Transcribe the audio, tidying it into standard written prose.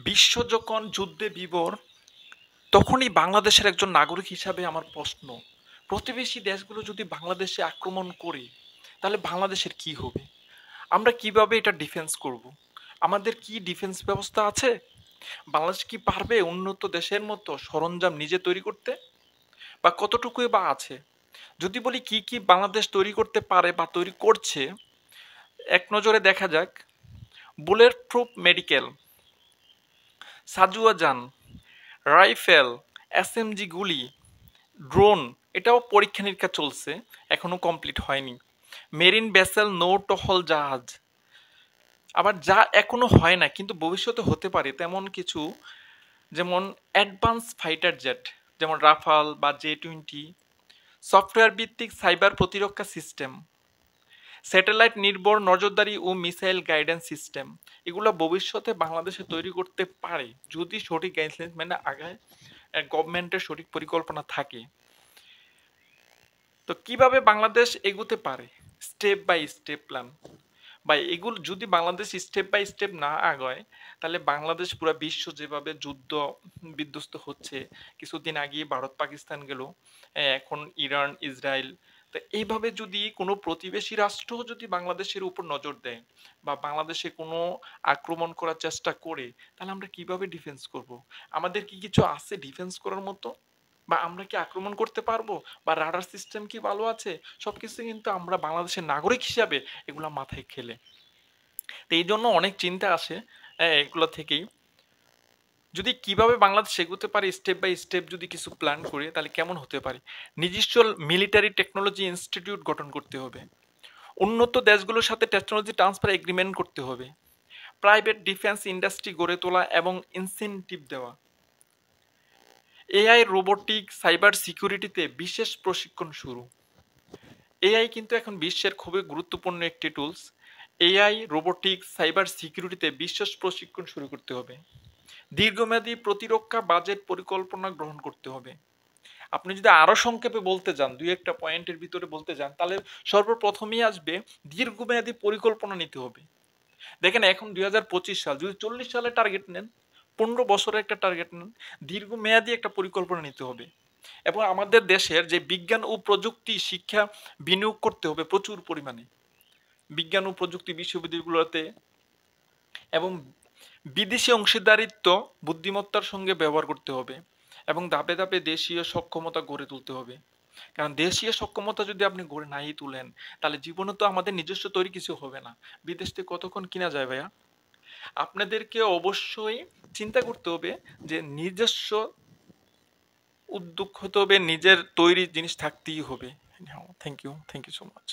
বিশ্ব যখন যুদ্ধে বিভোর, তখনই বাংলাদেশের একজন নাগরিক হিসাবে আমার প্রশ্ন, প্রতিবেশী দেশগুলো যদি বাংলাদেশে আক্রমণ করে, তাহলে বাংলাদেশের কি হবে? আমরা কিভাবে এটা ডিফেন্স করব? আমাদের কি ডিফেন্স ব্যবস্থা আছে? বাংলাদেশ কি পারবে উন্নত দেশের মতো সরঞ্জাম নিজে তৈরি করতে? বা কতটুকুই বা আছে? যদি বলি কি কি বাংলাদেশ তৈরি করতে পারে বা তৈরি করছে, এক নজরে দেখা যাক। বুলেট প্রুফ মেডিকেল, সাজুয়া যান, রাইফেল, এসএমজি গুলি, ড্রোন, এটাও পরীক্ষা নিরীক্ষা চলছে, এখনো কমপ্লিট হয়নি। মেরিন ভেসেল, নৌ টহল জাহাজ। আবার যা এখনো হয় না কিন্তু ভবিষ্যতে হতে পারে তেমন কিছু, যেমন অ্যাডভান্স ফাইটার জেট, যেমন রাফাল বা J-20, সফটওয়্যার ভিত্তিক সাইবার প্রতিরক্ষা সিস্টেম, স্যাটেলাইট নির্ভর নজরদারি ও মিসাইল গাইডেন্স সিস্টেম। এগুলো ভবিষ্যতে বাংলাদেশে তৈরি করতে পারে যদি সঠিক গাইডলাইন মানে আগায় গভর্নমেন্টের সঠিক পরিকল্পনা থাকে। তো কিভাবে বাংলাদেশ এগোতে পারে? Step by step plan. বা এগুলো যদি বাংলাদেশ স্টেপ বাই স্টেপ না আগায়, তাহলে বাংলাদেশ পুরো বিশ্ব যেভাবে যুদ্ধ বিধ্বস্ত হচ্ছে, কিছুদিন আগে ভারত পাকিস্তান গেল, এখন ইরান ইসরায়েল, তো এইভাবে যদি কোনো প্রতিবেশী রাষ্ট্র যদি বাংলাদেশের উপর নজর দেয় বা বাংলাদেশে কোনো আক্রমণ করার চেষ্টা করে, তাহলে আমরা কিভাবে ডিফেন্স করব? আমাদের কি কিছু আছে ডিফেন্স করার মতো? বা আমরা কি আক্রমণ করতে পারবো? বা রাডার সিস্টেম কি ভালো আছে? সবকিছু কিন্তু আমরা বাংলাদেশের নাগরিক হিসাবে এগুলা মাথায় খেলে। তো এই জন্য অনেক চিন্তা আসে এগুলো থেকেই। যদি কিভাবে বাংলাদেশ এগোতে পারে স্টেপ বাই স্টেপ যদি কিছু প্ল্যান করে, তাহলে কেমন হতে পারে? নিজস্ব মিলিটারি টেকনোলজি ইনস্টিটিউট গঠন করতে হবে। উন্নত দেশগুলোর সাথে টেকনোলজি ট্রান্সফার এগ্রিমেন্ট করতে হবে। প্রাইভেট ডিফেন্স ইন্ডাস্ট্রি গড়ে তোলা এবং ইনসেনটিভ দেওয়া। এআই, রোবোটিক, সাইবার সিকিউরিটিতে বিশেষ প্রশিক্ষণ শুরু। এআই কিন্তু এখন বিশ্বের খুবই গুরুত্বপূর্ণ একটি টুলস। এআই, রোবোটিক্স, সাইবার সিকিউরিটিতে বিশেষ প্রশিক্ষণ শুরু করতে হবে। দীর্ঘমেয়াদী প্রতিরক্ষা বাজেট পরিকল্পনা গ্রহণ করতে হবে। আপনি যদি আরো সংক্ষেপে বলতে যান, দুই একটা পয়েন্টের ভিতরে বলতে যান, তাহলে সর্বপ্রথমেই আসবে দীর্ঘমেয়াদী পরিকল্পনা নিতে হবে। দেখেন এখন 2025 সাল, যদি 40 সালে টার্গেট নেন, 15 বছরের একটা টার্গেট নেন, দীর্ঘমেয়াদী একটা পরিকল্পনা নিতে হবে। এবং আমাদের দেশের যে বিজ্ঞান ও প্রযুক্তি শিক্ষা বিনিয়োগ করতে হবে প্রচুর পরিমাণে, বিজ্ঞান ও প্রযুক্তি বিশ্ববিদ্যালয়গুলোতে, এবং বিদেশি অংশীদারিত্ব বুদ্ধিমত্তার সঙ্গে ব্যবহার করতে হবে, এবং ধাপে ধাপে দেশীয় সক্ষমতা গড়ে তুলতে হবে। কারণ দেশীয় সক্ষমতা যদি আপনি গড়ে নাই তুলেন, তাহলে জীবনে তো আমাদের নিজস্ব তৈরি কিছু হবে না। বিদেশ থেকে কতক্ষণ কিনা যায় ভাইয়া? আপনাদেরকে অবশ্যই চিন্তা করতে হবে যে নিজস্ব উদ্যোগ হতে হবে, নিজের তৈরি জিনিস থাকতেই হবে। Thank you so much.